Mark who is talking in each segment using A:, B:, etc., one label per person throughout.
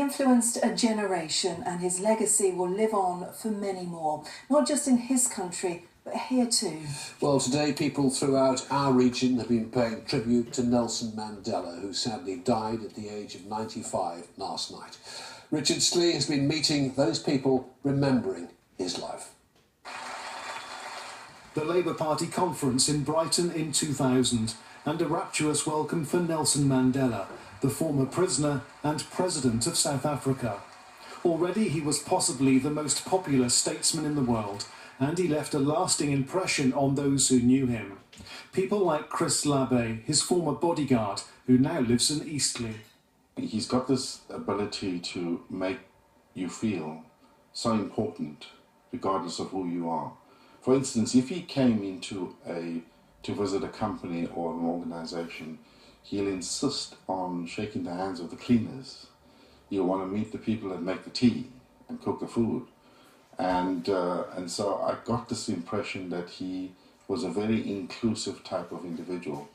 A: influenced a generation, and his legacy will live on for many more, not just in his country, but here too.
B: Well, today people throughout our region have been paying tribute to Nelson Mandela, who sadly died at the age of 95 last night. Richard Slee has been meeting those people, remembering his life.
C: The Labour Party conference in Brighton in 2000, and a rapturous welcome for Nelson Mandela, the former prisoner and president of South Africa. Already he was possibly the most popular statesman in the world, and he left a lasting impression on those who knew him. People like Chris Labe, his former bodyguard, who now lives in Eastleigh.
D: He's got this ability to make you feel so important, regardless of who you are. For instance, if he came into to visit a company or an organisation, he'll insist on shaking the hands of the cleaners. He'll want to meet the people that make the tea and cook the food. And so I got this impression that he was a very inclusive type of individual.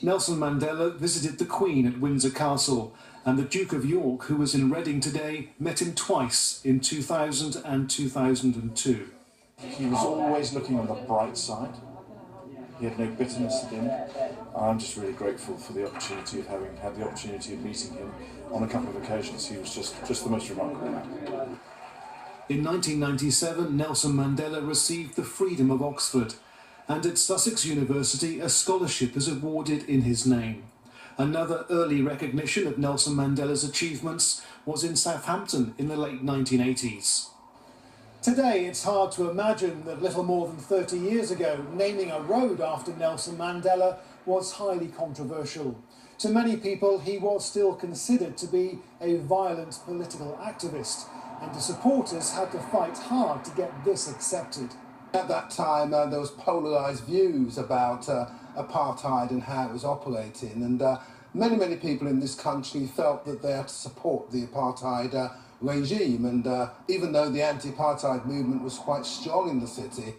C: Nelson Mandela visited the Queen at Windsor Castle, and the Duke of York, who was in Reading today, met him twice in 2000 and 2002.
E: He was always looking on the bright side. He had no bitterness in him. I'm just really grateful for the opportunity of having had the opportunity of meeting him on a couple of occasions. He was just the most remarkable man.
C: In 1997, Nelson Mandela received the Freedom of Oxford, and at Sussex University a scholarship is awarded in his name. Another early recognition of Nelson Mandela's achievements was in Southampton in the late 1980s. Today, it's hard to imagine that little more than 30 years ago, naming a road after Nelson Mandela was highly controversial. To many people, he was still considered to be a violent political activist, and his supporters had to fight hard to get this accepted.
F: At that time, there was polarised views about apartheid and how it was operating, and many people in this country felt that they had to support the apartheid regime, and even though the anti-apartheid movement was quite strong in the city.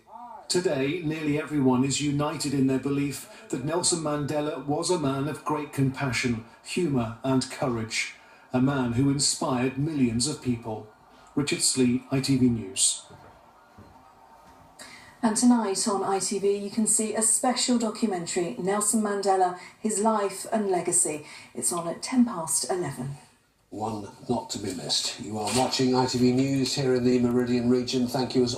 C: Today, nearly everyone is united in their belief that Nelson Mandela was a man of great compassion, humour and courage, a man who inspired millions of people. Richard Slee, ITV News.
A: And tonight on ITV you can see a special documentary, Nelson Mandela, His Life and Legacy. It's on at 11:10.
B: One not to be missed. You are watching ITV News here in the Meridian region. Thank you as